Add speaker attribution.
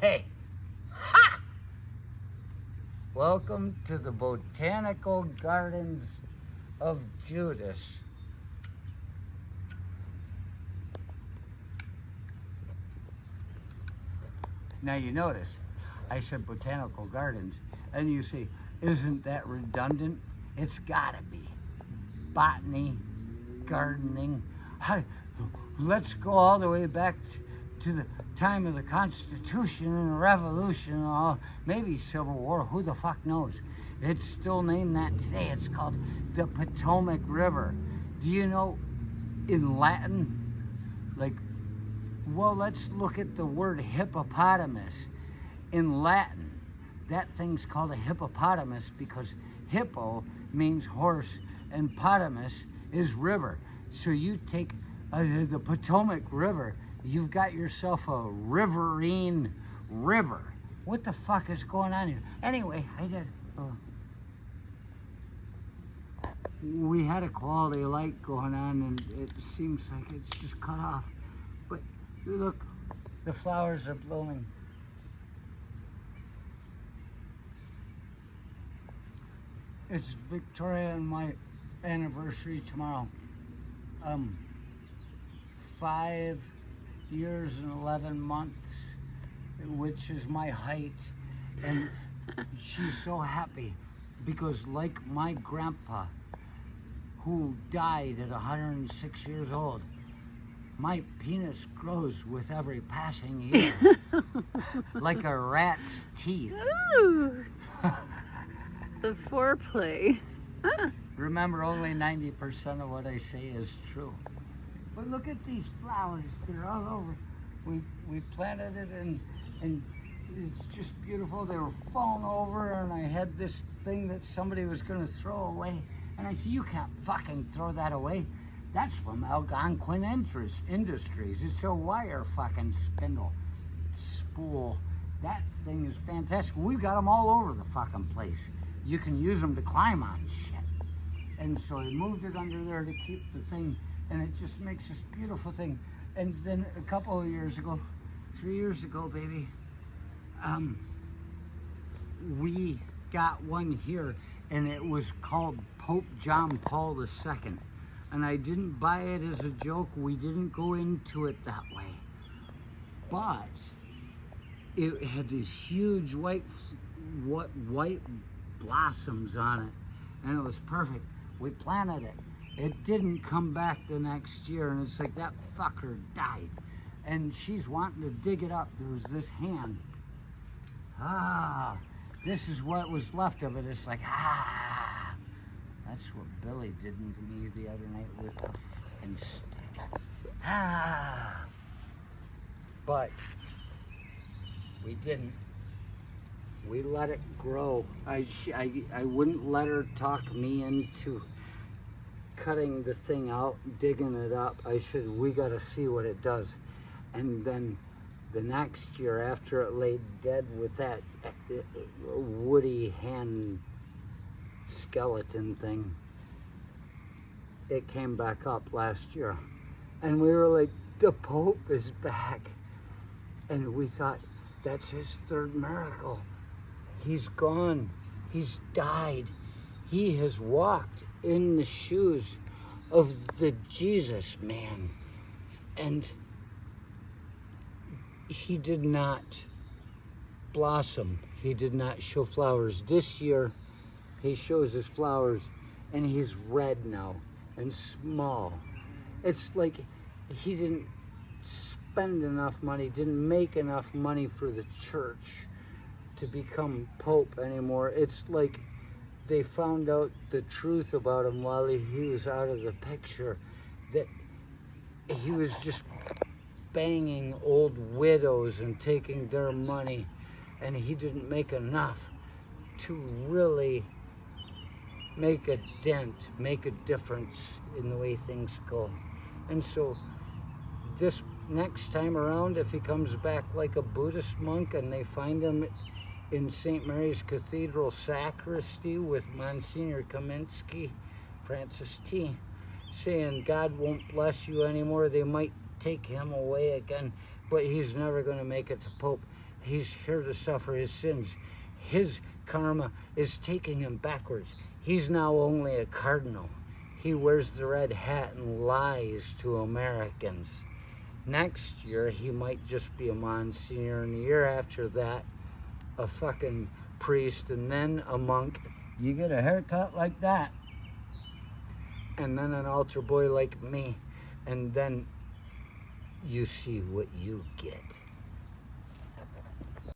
Speaker 1: Hey, ha! Welcome to the Botanical Gardens of Judas. Now you notice, I said Botanical Gardens, and you see, isn't that redundant? It's gotta be. Botany, gardening. Let's go all the way back to the time of the Constitution and the Revolution and all, maybe Civil War, who the fuck knows? It's still named that today. It's called the Potomac River. Do you know in Latin, well, let's look at the word hippopotamus. In Latin, that thing's called a hippopotamus because hippo means horse and potamus is river. So you take the Potomac River, you've got yourself a riverine river. What the fuck is going on here? Anyway, we had a quality light going on and it seems like it's just cut off. But look, the flowers are blooming. It's Victoria and my anniversary tomorrow. 5 years and 11 months, which is my height, and she's so happy because, like my grandpa, who died at 106 years old, my penis grows with every passing year, like a rat's teeth.
Speaker 2: Ooh, the foreplay.
Speaker 1: Remember, only 90% of what I say is true. But look at these flowers, they're all over. We planted it and it's just beautiful. They were falling over and I had this thing that somebody was gonna throw away. And I said, you can't fucking throw that away. That's from Algonquin Industries. It's a wire fucking spindle spool. That thing is fantastic. We've got them all over the fucking place. You can use them to climb on shit. And so I moved it under there to keep the thing, and it just makes this beautiful thing. And then a couple of years ago, 3 years ago, baby, we got one here, and it was called Pope John Paul II. And I didn't buy it as a joke. We didn't go into it that way. But it had these huge white blossoms on it, and it was perfect. We planted it. It didn't come back the next year, and it's like that fucker died. And she's wanting to dig it up. There was this hand. This is what was left of it. It's like, that's what Billy did to me the other night with the fucking stick. But we didn't. We let it grow. I wouldn't let her talk me into cutting the thing out, digging it up. I said, we got to see what it does. And then the next year, after it laid dead with that woody hand skeleton thing, it came back up last year. And we were like, the Pope is back. And we thought, that's his third miracle. He's gone. He's died. He has walked in the shoes of the Jesus man. And he did not blossom. He did not show flowers. This year, he shows his flowers, and he's red now and small. It's like he didn't spend enough money, didn't make enough money for the church to become Pope anymore. It's like they found out the truth about him while he was out of the picture, that he was just banging old widows and taking their money, and he didn't make enough to really make a dent, make a difference in the way things go. And so this next time around, if he comes back like a Buddhist monk and they find him in St. Mary's Cathedral sacristy with Monsignor Kaminsky, Francis T, saying God won't bless you anymore, they might take him away again, but he's never going to make it to Pope. He's here to suffer his sins. His karma is taking him backwards. He's now only a cardinal. He wears the red hat and lies to Americans. Next year, he might just be a Monsignor, and the year after that, a fucking priest, and then a monk. You get a haircut like that, and then an altar boy like me, and then you see what you get.